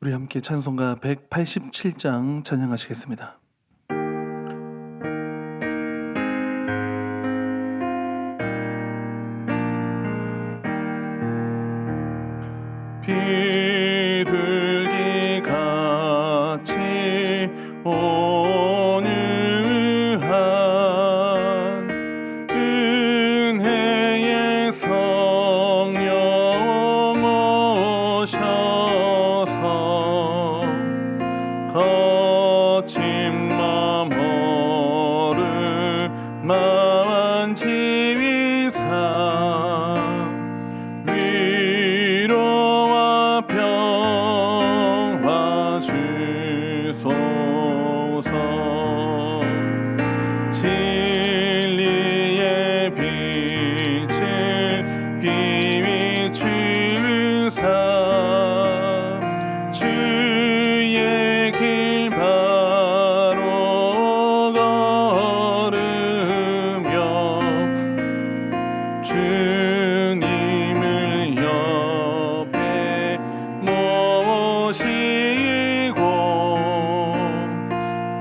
우리 함께 찬송가 187장 찬양하시겠습니다. 비둘기 같이 오는 한 은혜의 성령 오셔서 거친 맘 오르만 지위사 위로와 평화 주소서. 진리의 빛을 비추사 주의 길 바로 걸으며 주님을 옆에 모시고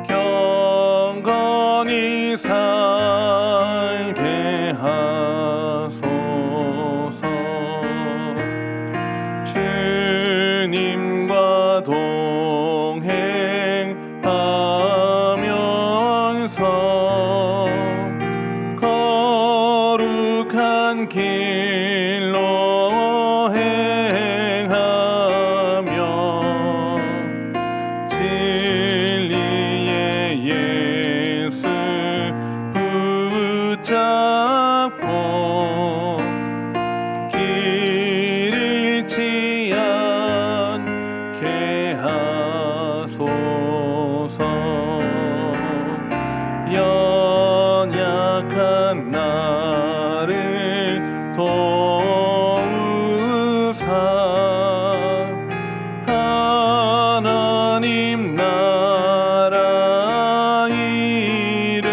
경건히 살게 하소서. 주님과 동행하면서 거룩한 길로 행하며 진리의 예수 붙잡고 길 잃지 않게 하소서. 연약한 나를 도우사 하나님 나라 이르러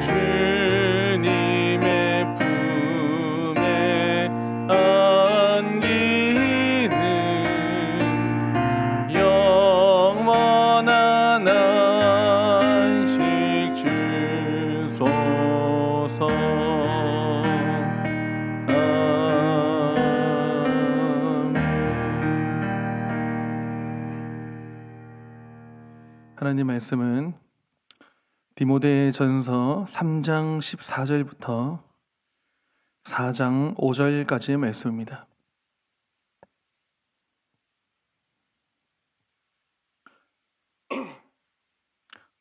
주님의 품에 안기는 영원한 안식 주소서. 하나님 말씀은 디모데전서 3장 14절부터 4장 5절까지의 말씀입니다.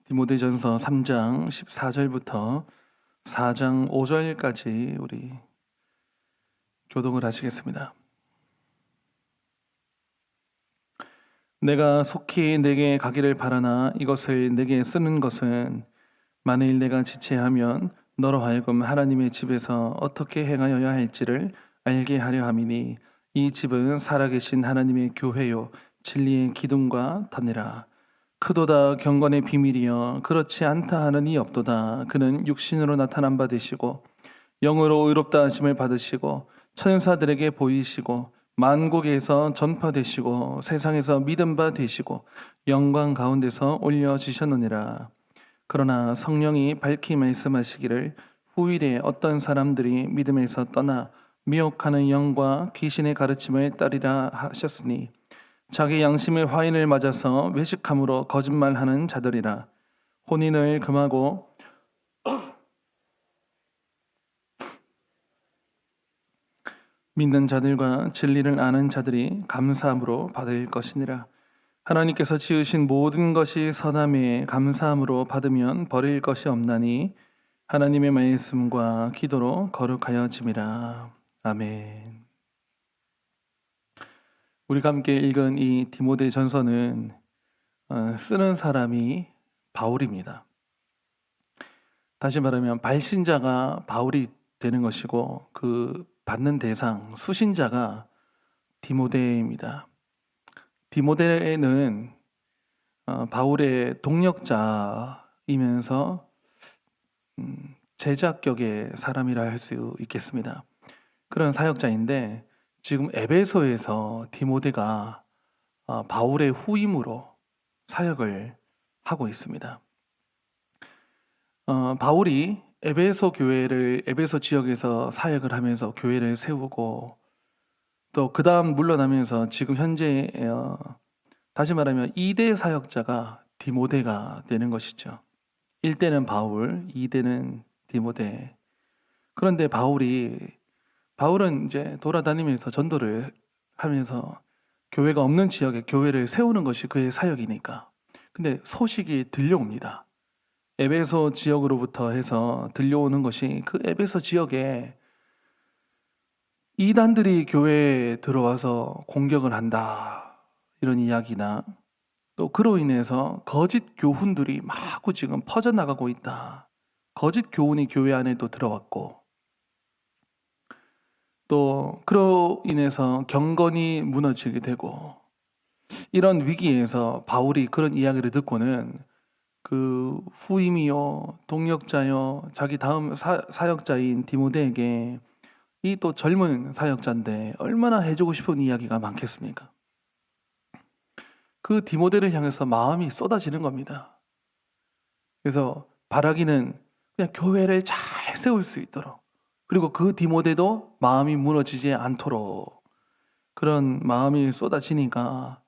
디모데전서 3장 14절부터 4장 5절까지 우리 교독을 하시겠습니다. 내가 속히 내게 가기를 바라나 이것을 내게 쓰는 것은 만일 내가 지체하면 너로 하여금 하나님의 집에서 어떻게 행하여야 할지를 알게 하려 함이니 이 집은 살아계신 하나님의 교회요 진리의 기둥과 터니라. 크도다 경건의 비밀이여 그렇지 않다 하는 이 없도다. 그는 육신으로 나타난 바 되시고 영으로 의롭다 하심을 받으시고 천사들에게 보이시고 만국에서 전파되시고 세상에서 믿음 바 되시고 영광 가운데서 올려지셨느니라. 그러나 성령이 밝히 말씀하시기를 후일에 어떤 사람들이 믿음에서 떠나 미혹하는 영과 귀신의 가르침을 따르리라 하셨으니 자기 양심의 화인을 맞아서 외식함으로 거짓말하는 자들이라. 혼인을 금하고 믿는 자들과 진리를 아는 자들이 감사함으로 받을 것이니라. 하나님께서 지으신 모든 것이 선함에 감사함으로 받으면 버릴 것이 없나니 하나님의 말씀과 기도로 거룩하여짐이라. 아멘. 우리가 함께 읽은 이 디모데전서는 쓰는 사람이 바울입니다. 다시 말하면 발신자가 바울이 되는 것이고 그 받는 대상, 수신자가 디모데입니다. 디모데는 바울의 동력자이면서 제자격의 사람이라 할 수 있겠습니다. 그런 사역자인데 지금 에베소에서 디모데가 바울의 후임으로 사역을 하고 있습니다. 바울이 에베소 지역에서 사역을 하면서 교회를 세우고 또 그 다음 물러나면서 지금 현재 다시 말하면 2대 사역자가 디모데가 되는 것이죠. 1대는 바울, 2대는 디모데. 그런데 바울은 이제 돌아다니면서 전도를 하면서 교회가 없는 지역에 교회를 세우는 것이 그의 사역이니까. 근데 소식이 들려옵니다. 에베소 지역으로부터 해서 들려오는 것이 그 에베소 지역에 이단들이 교회에 들어와서 공격을 한다. 이런 이야기나 또 그로 인해서 거짓 교훈들이 마구 지금 퍼져나가고 있다. 거짓 교훈이 교회 안에도 들어왔고 또 그로 인해서 경건이 무너지게 되고 이런 위기에서 바울이 그런 이야기를 듣고는 그 후임이요 동역자요 자기 다음 사역자인 디모데에게 이 또 젊은 사역자인데 얼마나 해주고 싶은 이야기가 많겠습니까? 그 디모데를 향해서 마음이 쏟아지는 겁니다. 그래서 바라기는 그냥 교회를 잘 세울 수 있도록 그리고 그 디모데도 마음이 무너지지 않도록 그런 마음이 쏟아지니까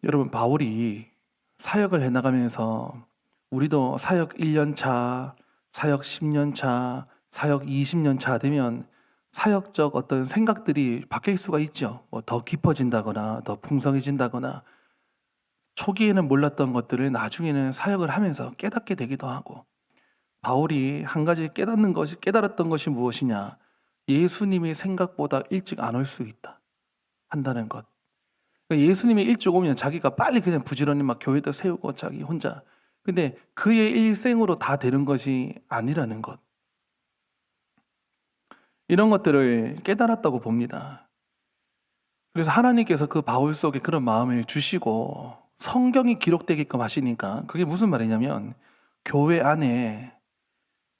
여러분 바울이 사역을 해나가면서 우리도 사역 1년 차, 사역 10년 차, 사역 20년 차 되면 사역적 어떤 생각들이 바뀔 수가 있죠. 뭐 더 깊어진다거나 더 풍성해진다거나 초기에는 몰랐던 것들을 나중에는 사역을 하면서 깨닫게 되기도 하고 바울이 한 가지 깨달았던 것이 무엇이냐? 예수님이 생각보다 일찍 안 올 수 있다. 한다는 것. 그러니까 예수님이 일찍 오면 자기가 빨리 그냥 부지런히 막 교회도 세우고 자기 혼자. 근데 그의 일생으로 다 되는 것이 아니라는 것. 이런 것들을 깨달았다고 봅니다. 그래서 하나님께서 그 바울 속에 그런 마음을 주시고 성경이 기록되게끔 하시니까 그게 무슨 말이냐면 교회 안에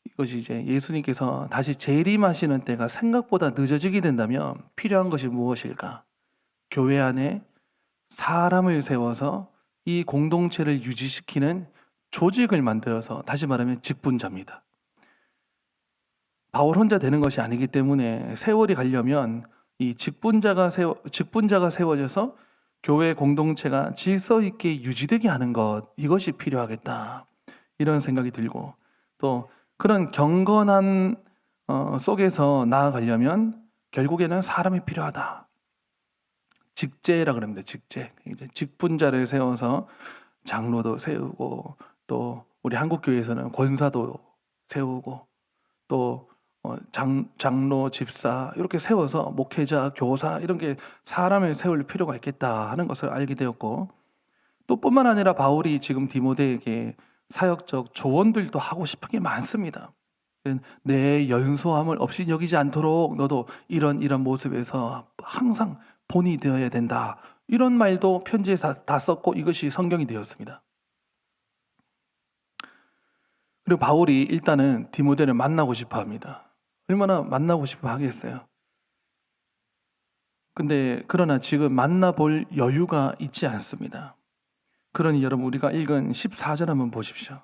이것이 이제 예수님께서 다시 재림하시는 때가 생각보다 늦어지게 된다면 필요한 것이 무엇일까? 교회 안에 사람을 세워서 이 공동체를 유지시키는 조직을 만들어서 다시 말하면 직분자입니다. 바울 혼자 되는 것이 아니기 때문에 세월이 가려면 이 직분자가 세워져서 교회 공동체가 질서 있게 유지되게 하는 것 이것이 필요하겠다 이런 생각이 들고 또 그런 경건한 속에서 나아가려면 결국에는 사람이 필요하다. 직제라 그럽니다. 직제. 이제 직분자를 세워서 장로도 세우고 또 우리 한국교회에서는 권사도 세우고 또 장로, 집사 이렇게 세워서 목회자, 교사 이런 게 사람을 세울 필요가 있겠다 하는 것을 알게 되었고 또 뿐만 아니라 바울이 지금 디모데에게 사역적 조언들도 하고 싶은 게 많습니다. 내 연소함을 없이 여기지 않도록 너도 이런 모습에서 항상 본이 되어야 된다. 이런 말도 편지에 다 썼고 이것이 성경이 되었습니다. 그리고 바울이 일단은 디모데를 만나고 싶어 합니다. 얼마나 만나고 싶어 하겠어요. 근데 그러나 지금 만나볼 여유가 있지 않습니다. 그러니 여러분 우리가 읽은 14절 한번 보십시오.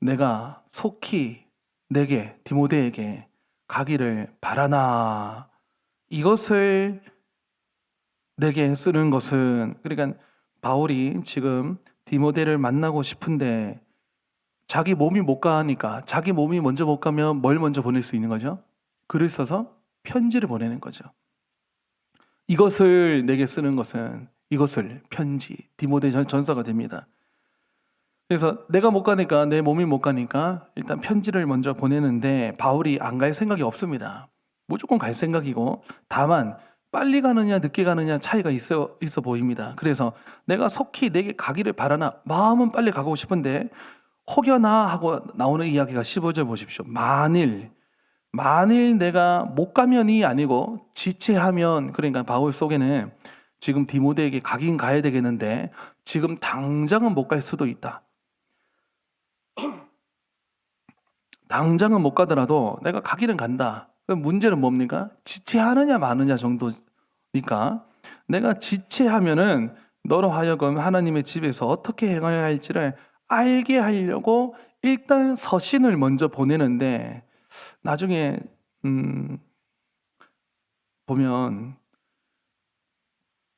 내가 속히 내게 디모데에게 가기를 바라나 이것을 내게 쓰는 것은 그러니까 바울이 지금 디모데를 만나고 싶은데 자기 몸이 못 가니까 자기 몸이 먼저 못 가면 뭘 먼저 보낼 수 있는 거죠? 글을 써서 편지를 보내는 거죠. 이것을 내게 쓰는 것은 이것을 편지 디모데 전서가 됩니다. 그래서 내가 못 가니까 내 몸이 못 가니까 일단 편지를 먼저 보내는데 바울이 안 갈 생각이 없습니다. 무조건 갈 생각이고 다만 빨리 가느냐 늦게 가느냐 차이가 있어 보입니다. 그래서 내가 속히 내게 가기를 바라나 마음은 빨리 가고 싶은데 혹여나 하고 나오는 이야기가 15절 보십시오. 만일 내가 못 가면이 아니고 지체하면 그러니까 바울 속에는 지금 디모데에게 가긴 가야 되겠는데 지금 당장은 못 갈 수도 있다. 당장은 못 가더라도 내가 가기는 간다. 그럼 문제는 뭡니까? 지체하느냐 마느냐 정도니까 내가 지체하면은 너로 하여금 하나님의 집에서 어떻게 행해야 할지를 알게 하려고 일단 서신을 먼저 보내는데 나중에 보면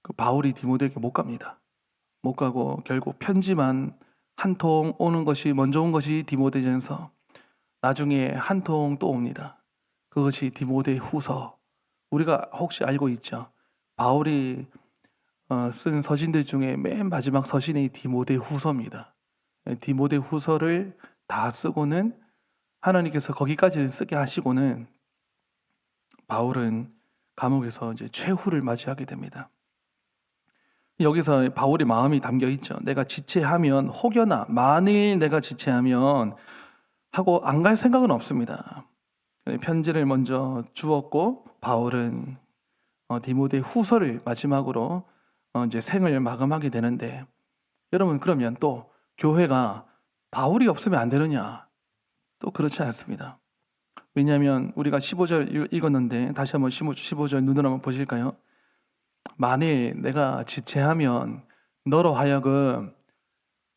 그 바울이 디모데에게 못 갑니다. 못 가고 결국 편지만 한 통 오는 것이 먼저 온 것이 디모데전서, 나중에 한 통 또 옵니다. 그것이 디모데 후서. 우리가 혹시 알고 있죠? 바울이 쓴 서신들 중에 맨 마지막 서신이 디모데 후서입니다. 디모데 후서를 다 쓰고는 하나님께서 거기까지는 쓰게 하시고는 바울은 감옥에서 이제 최후를 맞이하게 됩니다. 여기서 바울의 마음이 담겨 있죠. 내가 지체하면, 혹여나 만일 내가 지체하면 하고 안 갈 생각은 없습니다. 편지를 먼저 주었고 바울은 디모데 후서를 마지막으로 이제 생을 마감하게 되는데, 여러분 그러면 또 교회가 바울이 없으면 안 되느냐? 또 그렇지 않습니다. 왜냐하면 우리가 15절 읽었는데 다시 한번 15절 눈으로 한번 보실까요? 만일 내가 지체하면 너로 하여금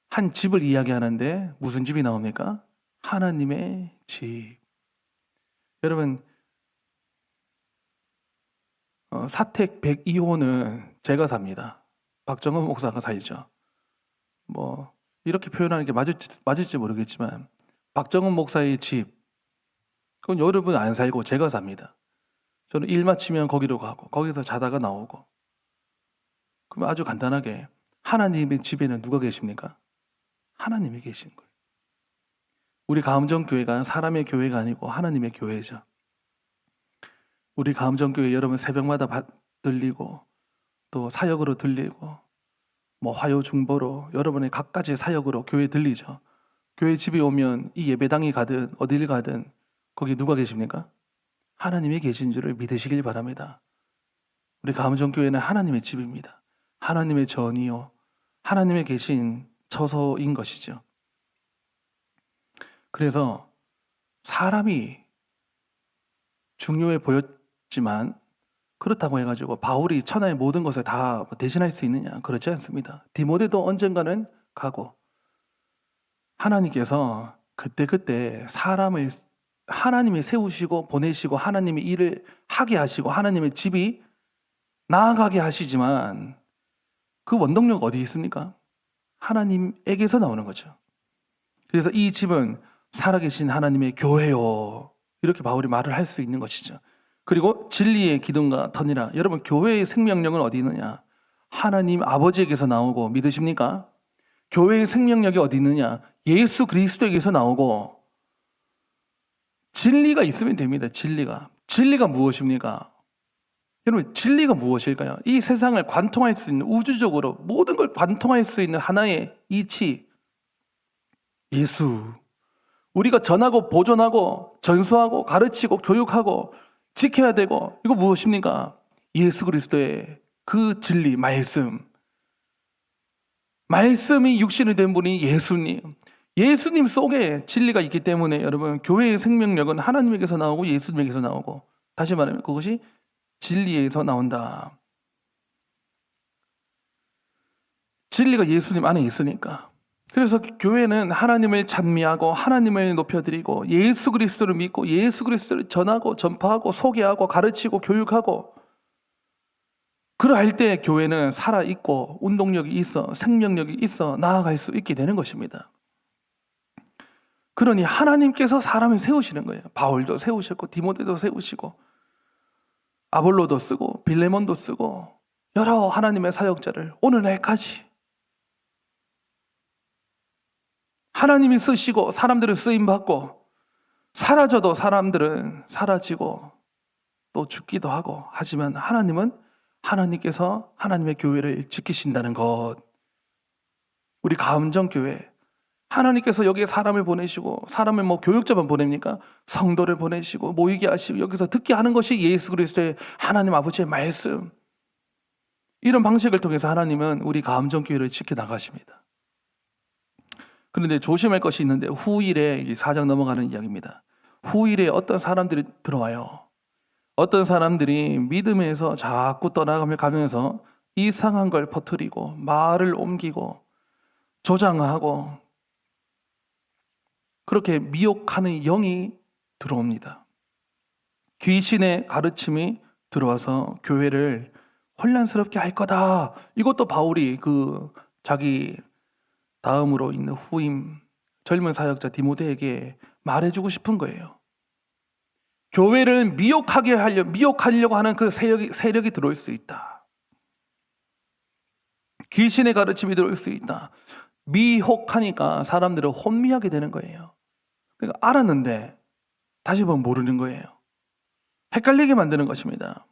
한 집을 이야기하는데 무슨 집이 나옵니까? 하나님의 집. 여러분 사택 102호는 제가 삽니다. 박정은 목사가 살죠. 뭐 이렇게 표현하는 게 맞을지 모르겠지만 박정은 목사의 집, 그건 여러분 안 살고 제가 삽니다. 저는 일 마치면 거기로 가고 거기서 자다가 나오고. 그럼 아주 간단하게 하나님의 집에는 누가 계십니까? 하나님이 계신 거예요. 우리 가음정교회가 사람의 교회가 아니고 하나님의 교회죠. 우리 가음정교회 여러분 새벽마다 들리고 또 사역으로 들리고 뭐 화요 중보로 여러분의 각가지 사역으로 교회 들리죠. 교회 집에 오면 이 예배당이 가든 어딜 가든 거기 누가 계십니까? 하나님이 계신 줄을 믿으시길 바랍니다. 우리 가음정교회는 하나님의 집입니다. 하나님의 전이요, 하나님의 계신 처소인 것이죠. 그래서 사람이 중요해 보였지만 그렇다고 해가지고 바울이 천하의 모든 것을 다 대신할 수 있느냐? 그렇지 않습니다. 디모데도 언젠가는 가고, 하나님께서 그때그때 사람을 하나님이 세우시고 보내시고 하나님이 일을 하게 하시고 하나님의 집이 나아가게 하시지만 그 원동력 어디 있습니까? 하나님에게서 나오는 거죠. 그래서 이 집은 살아계신 하나님의 교회요, 이렇게 바울이 말을 할 수 있는 것이죠. 그리고 진리의 기둥과 터니라. 여러분 교회의 생명력은 어디 있느냐? 하나님 아버지에게서 나오고, 믿으십니까? 교회의 생명력이 어디 있느냐? 예수 그리스도에게서 나오고, 진리가 있으면 됩니다. 진리가 무엇입니까? 여러분 진리가 무엇일까요? 이 세상을 관통할 수 있는, 우주적으로 모든 걸 관통할 수 있는 하나의 이치, 예수. 우리가 전하고 보존하고 전수하고 가르치고 교육하고 지켜야 되고, 이거 무엇입니까? 예수 그리스도의 그 진리, 말씀이 육신이 된 분이 예수님 속에 진리가 있기 때문에 여러분 교회의 생명력은 하나님에게서 나오고 예수님에게서 나오고, 다시 말하면 그것이 진리에서 나온다. 진리가 예수님 안에 있으니까. 그래서 교회는 하나님을 찬미하고 하나님을 높여드리고 예수 그리스도를 믿고 예수 그리스도를 전하고 전파하고 소개하고 가르치고 교육하고, 그러할 때 교회는 살아있고 운동력이 있어, 생명력이 있어 나아갈 수 있게 되는 것입니다. 그러니 하나님께서 사람을 세우시는 거예요. 바울도 세우셨고 디모데도 세우시고 아볼로도 쓰고 빌레몬도 쓰고 여러 하나님의 사역자를 오늘날까지 하나님이 쓰시고 사람들은 쓰임받고, 사라져도 사람들은 사라지고 또 죽기도 하고 하지만 하나님께서 하나님의 교회를 지키신다는 것. 우리 가음정교회 하나님께서 여기에 사람을 보내시고, 사람을 뭐 교육자만 보냅니까? 성도를 보내시고 모이게 하시고 여기서 듣게 하는 것이 예수 그리스도의 하나님 아버지의 말씀. 이런 방식을 통해서 하나님은 우리 가음정교회를 지켜나가십니다. 그런데 조심할 것이 있는데, 후일에 4장 넘어가는 이야기입니다. 후일에 어떤 사람들이 들어와요. 어떤 사람들이 믿음에서 자꾸 떠나가면서 이상한 걸 퍼뜨리고 말을 옮기고 조장하고 그렇게 미혹하는 영이 들어옵니다. 귀신의 가르침이 들어와서 교회를 혼란스럽게 할 거다. 이것도 바울이 자기 다음으로 있는 후임 젊은 사역자 디모데에게 말해주고 싶은 거예요. 교회를 미혹하려고 하는 그 세력이 들어올 수 있다. 귀신의 가르침이 들어올 수 있다. 미혹하니까 사람들은 혼미하게 되는 거예요. 그러니까 알았는데 다시 한번 모르는 거예요. 헷갈리게 만드는 것입니다.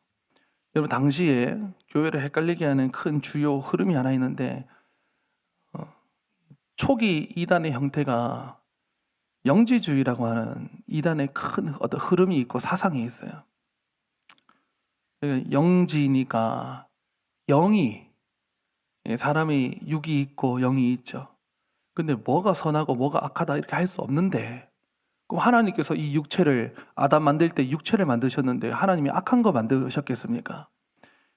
여러분, 당시에 교회를 헷갈리게 하는 큰 주요 흐름이 하나 있는데 초기 이단의 형태가 영지주의라고 하는 이단의 큰 어떤 흐름이 있고 사상이 있어요. 영지니까 영이, 사람이 육이 있고 영이 있죠. 근데 뭐가 선하고 뭐가 악하다 이렇게 할 수 없는데, 그럼 하나님께서 이 육체를, 아담 만들 때 육체를 만드셨는데 하나님이 악한 거 만드셨겠습니까?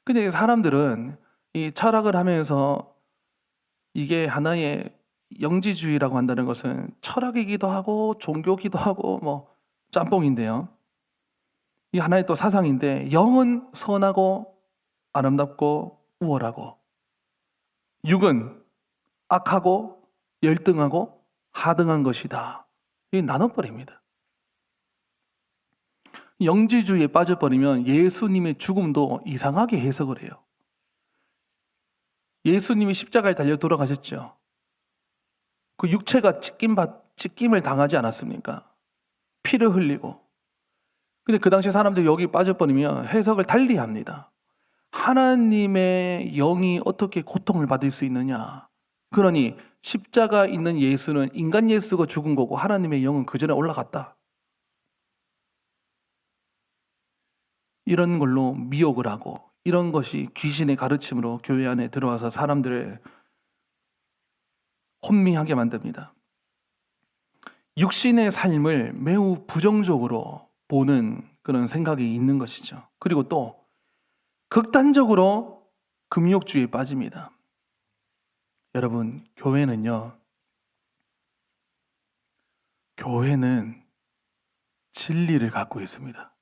근데 사람들은 이 철학을 하면서 이게 하나의 영지주의라고 한다는 것은 철학이기도 하고 종교기도 하고 뭐 짬뽕인데요. 이 하나의 또 사상인데, 영은 선하고 아름답고 우월하고 육은 악하고 열등하고 하등한 것이다. 이게 나눠버립니다. 영지주의에 빠져버리면 예수님의 죽음도 이상하게 해석을 해요. 예수님이 십자가에 달려 돌아가셨죠. 그 육체가 찢김을 당하지 않았습니까? 피를 흘리고. 근데 그 당시 사람들이 여기 빠져버리면 해석을 달리 합니다. 하나님의 영이 어떻게 고통을 받을 수 있느냐. 그러니 십자가 있는 예수는 인간 예수가 죽은 거고 하나님의 영은 그 전에 올라갔다. 이런 걸로 미혹을 하고, 이런 것이 귀신의 가르침으로 교회 안에 들어와서 사람들을 혼미하게 만듭니다. 육신의 삶을 매우 부정적으로 보는 그런 생각이 있는 것이죠. 그리고 또 극단적으로 금욕주의에 빠집니다. 여러분, 교회는 진리를 갖고 있습니다.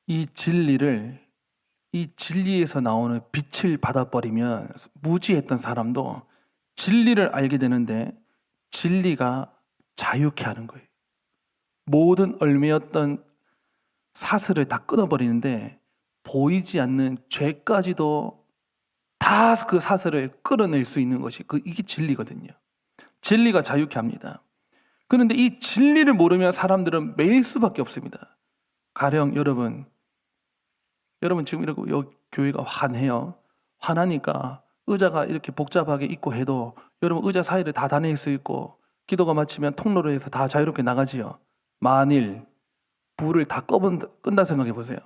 이 진리에서 나오는 빛을 받아버리면 무지했던 사람도 진리를 알게 되는데, 진리가 자유케 하는 거예요. 모든 얼매였던 사슬을 다 끊어버리는데 보이지 않는 죄까지도 다 그 사슬을 끌어낼 수 있는 것이 이게 진리거든요. 진리가 자유케 합니다. 그런데 이 진리를 모르면 사람들은 매일 수밖에 없습니다. 가령 여러분 지금 이러고 여기 교회가 환해요. 환하니까 의자가 이렇게 복잡하게 있고 해도 여러분 의자 사이를 다 다닐 수 있고 기도가 마치면 통로로 해서 다 자유롭게 나가지요. 만일 불을 다 끈다 생각해 보세요.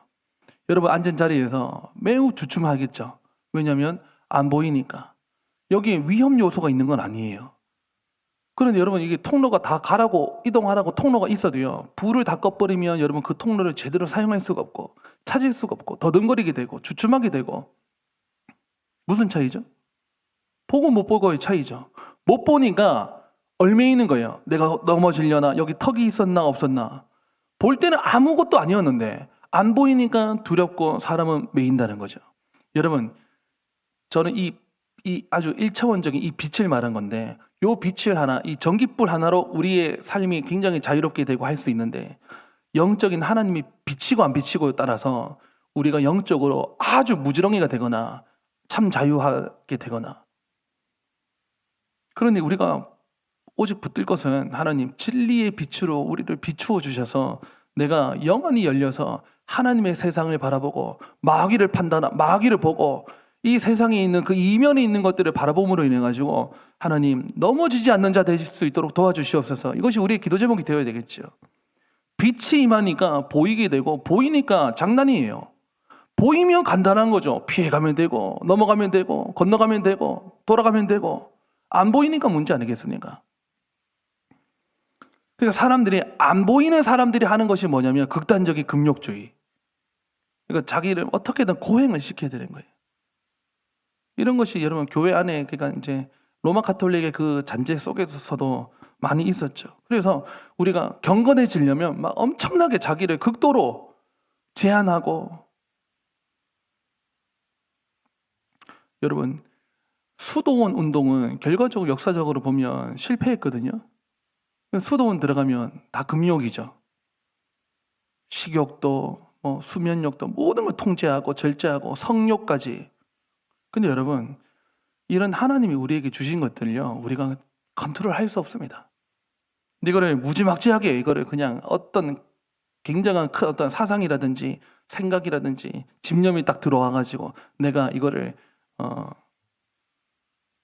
여러분 앉은 자리에서 매우 주춤하겠죠. 왜냐하면 안 보이니까. 여기에 위험 요소가 있는 건 아니에요. 그런데 여러분, 이게 통로가 다 가라고, 이동하라고 통로가 있어도요, 불을 다 꺼버리면 여러분 그 통로를 제대로 사용할 수가 없고 찾을 수가 없고 더듬거리게 되고 주춤하게 되고. 무슨 차이죠? 보고 못 보고의 차이죠. 못 보니까 얽매이는 거예요. 내가 넘어지려나, 여기 턱이 있었나 없었나. 볼 때는 아무것도 아니었는데 안 보이니까 두렵고 사람은 매인다는 거죠. 여러분, 저는 이 아주 1차원적인 이 빛을 말한 건데, 이 빛을 하나, 이 전깃불 하나로 우리의 삶이 굉장히 자유롭게 되고 할 수 있는데, 영적인 하나님이 비치고 안 비치고에 따라서 우리가 영적으로 아주 무지렁이가 되거나 참 자유하게 되거나. 그러니 우리가 오직 붙들 것은 하나님 진리의 빛으로 우리를 비추어 주셔서 내가 영원히 열려서 하나님의 세상을 바라보고 마귀를 보고 이 세상에 있는 그 이면에 있는 것들을 바라봄으로 인해 가지고 하나님 넘어지지 않는 자 될 수 있도록 도와주시옵소서. 이것이 우리의 기도 제목이 되어야 되겠죠. 빛이 임하니까 보이게 되고, 보이니까 장난이에요. 보이면 간단한 거죠. 피해가면 되고, 넘어가면 되고, 건너가면 되고, 돌아가면 되고. 안 보이니까 문제 아니겠습니까? 그러니까 안 보이는 사람들이 하는 것이 뭐냐면 극단적인 금욕주의. 그러니까 자기를 어떻게든 고행을 시켜야 되는 거예요. 이런 것이 여러분 교회 안에 그러니까 이제 로마 가톨릭의 그 잔재 속에서도 많이 있었죠. 그래서 우리가 경건해지려면 막 엄청나게 자기를 극도로 제한하고, 여러분 수도원 운동은 결과적으로 역사적으로 보면 실패했거든요. 수도원 들어가면 다 금욕이죠. 식욕도 뭐 수면욕도 모든 걸 통제하고 절제하고 성욕까지. 근데 여러분 이런 하나님이 우리에게 주신 것들요 우리가 컨트롤할 수 없습니다. 근데 이거를 무지막지하게 이거를 그냥 어떤 굉장한 큰 어떤 사상이라든지 생각이라든지 집념이 딱 들어와 가지고 내가 이거를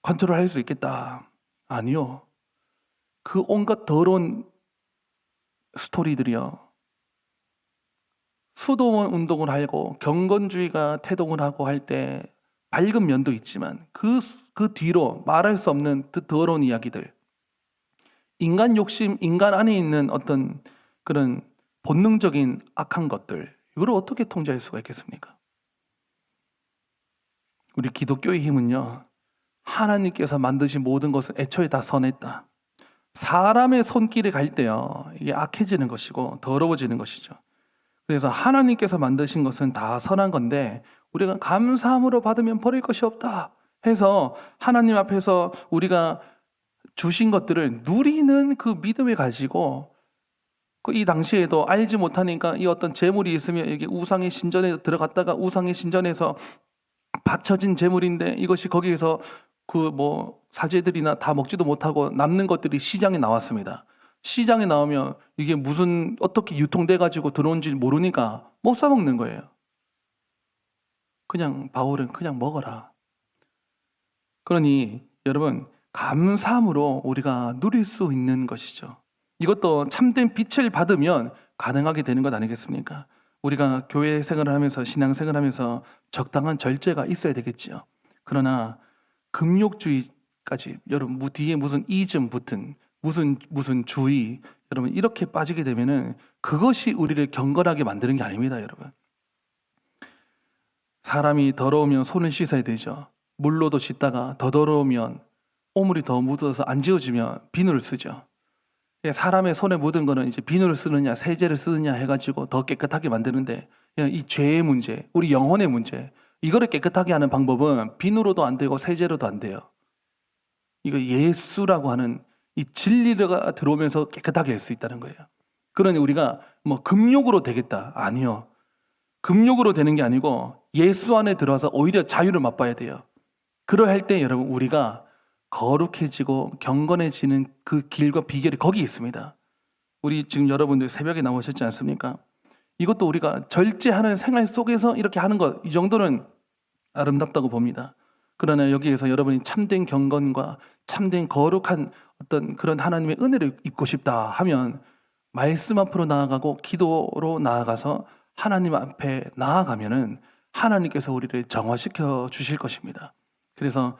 컨트롤할 수 있겠다. 아니요. 그 온갖 더러운 스토리들이요. 수도원 운동을 하고 경건주의가 태동을 하고 할 때 밝은 면도 있지만 그 뒤로 말할 수 없는 더러운 이야기들, 인간 욕심, 인간 안에 있는 어떤 그런 본능적인 악한 것들, 이걸 어떻게 통제할 수가 있겠습니까? 우리 기독교의 힘은요, 하나님께서 만드신 모든 것은 애초에 다 선했다. 사람의 손길이 갈 때요, 이게 악해지는 것이고 더러워지는 것이죠. 그래서 하나님께서 만드신 것은 다 선한 건데 우리가 감사함으로 받으면 버릴 것이 없다 해서 하나님 앞에서 우리가 주신 것들을 누리는 그 믿음을 가지고, 이 당시에도 알지 못하니까 이 어떤 재물이 있으면 이게 우상의 신전에 들어갔다가 우상의 신전에서 바쳐진 재물인데 이것이 거기에서 그 뭐 사제들이나 다 먹지도 못하고 남는 것들이 시장에 나왔습니다. 시장에 나오면 이게 무슨 어떻게 유통돼 가지고 들어온지 모르니까 못 사 먹는 거예요. 그냥 바울은 그냥 먹어라. 그러니 여러분 감사함으로 우리가 누릴 수 있는 것이죠. 이것도 참된 빛을 받으면 가능하게 되는 것 아니겠습니까? 우리가 교회 생활을 하면서 신앙생활을 하면서 적당한 절제가 있어야 되겠지요. 그러나 금욕주의까지, 여러분 뒤에 무슨 이즘 붙은 무슨 주의, 여러분 이렇게 빠지게 되면은 그것이 우리를 경건하게 만드는 게 아닙니다, 여러분. 사람이 더러우면 손을 씻어야 되죠. 물로도 씻다가 더 더러우면 오물이 더 묻어서 안 지워지면 비누를 쓰죠. 사람의 손에 묻은 거는 이제 비누를 쓰느냐 세제를 쓰느냐 해가지고 더 깨끗하게 만드는데, 이 죄의 문제, 우리 영혼의 문제, 이거를 깨끗하게 하는 방법은 비누로도 안 되고 세제로도 안 돼요. 이거 예수라고 하는 이 진리가 들어오면서 깨끗하게 할 수 있다는 거예요. 그러니 우리가 뭐 금욕으로 되겠다, 아니요. 금욕으로 되는 게 아니고 예수 안에 들어와서 오히려 자유를 맛봐야 돼요. 그러할 때 여러분 우리가 거룩해지고 경건해지는 그 길과 비결이 거기 있습니다. 우리 지금 여러분들 새벽에 나오셨지 않습니까? 이것도 우리가 절제하는 생활 속에서 이렇게 하는 것, 이 정도는 아름답다고 봅니다. 그러나 여기에서 여러분이 참된 경건과 참된 거룩한 어떤 그런 하나님의 은혜를 입고 싶다 하면 말씀 앞으로 나아가고 기도로 나아가서 하나님 앞에 나아가면은 하나님께서 우리를 정화시켜 주실 것입니다. 그래서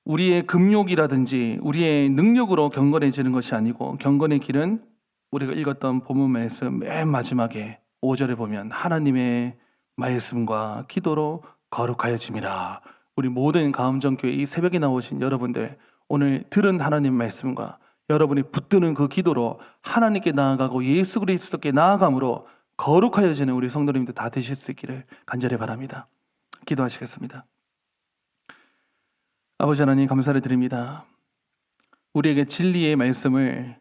우리의 금욕이라든지 우리의 능력으로 경건해지는 것이 아니고, 경건의 길은 우리가 읽었던 본문 말씀 맨 마지막에 5절에 보면 하나님의 말씀과 기도로 거룩하여짐이라. 우리 모든 가음정교회 이 새벽에 나오신 여러분들, 오늘 들은 하나님 말씀과 여러분이 붙드는 그 기도로 하나님께 나아가고 예수 그리스도께 나아감으로 거룩하여지는 우리 성도님들 다 되실 수 있기를 간절히 바랍니다. 기도하시겠습니다. 아버지 하나님, 감사를 드립니다. 우리에게 진리의 말씀을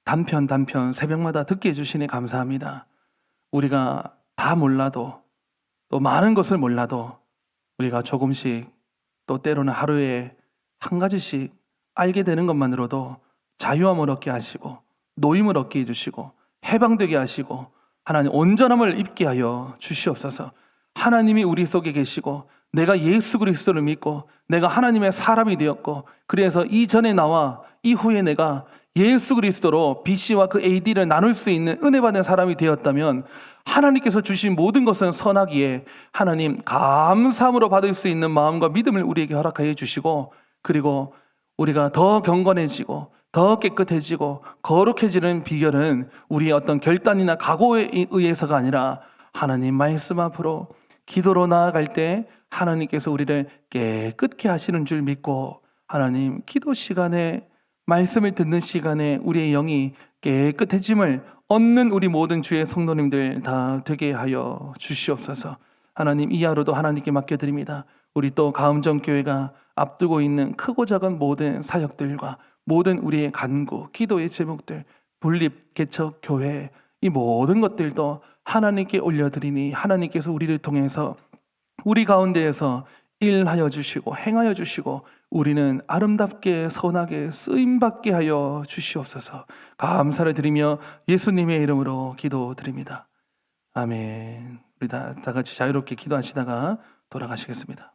단편 새벽마다 듣게 해주시니 감사합니다. 우리가 다 몰라도, 또 많은 것을 몰라도 우리가 조금씩, 또 때로는 하루에 한 가지씩 알게 되는 것만으로도 자유함을 얻게 하시고 노임을 얻게 해주시고 해방되게 하시고 하나님 온전함을 입게 하여 주시옵소서. 하나님이 우리 속에 계시고 내가 예수 그리스도를 믿고 내가 하나님의 사람이 되었고, 그래서 이전에 나와 이후에 내가 예수 그리스도로 BC와 그 AD를 나눌 수 있는 은혜 받은 사람이 되었다면 하나님께서 주신 모든 것은 선하기에 하나님 감사함으로 받을 수 있는 마음과 믿음을 우리에게 허락하여 주시고, 그리고 우리가 더 경건해지고 더 깨끗해지고 거룩해지는 비결은 우리의 어떤 결단이나 각오에 의해서가 아니라 하나님 말씀 앞으로 기도로 나아갈 때 하나님께서 우리를 깨끗게 하시는 줄 믿고, 하나님 기도 시간에, 말씀을 듣는 시간에 우리의 영이 깨끗해짐을 얻는 우리 모든 주의 성도님들 다 되게 하여 주시옵소서. 하나님, 이 하루도 하나님께 맡겨드립니다. 우리 또 가음정교회가 앞두고 있는 크고 작은 모든 사역들과 모든 우리의 간구, 기도의 제목들, 분립, 개척, 교회, 이 모든 것들도 하나님께 올려드리니 하나님께서 우리를 통해서 우리 가운데에서 일하여 주시고 행하여 주시고 우리는 아름답게 선하게 쓰임받게 하여 주시옵소서. 감사를 드리며 예수님의 이름으로 기도드립니다. 아멘. 우리 다 같이 자유롭게 기도하시다가 돌아가시겠습니다.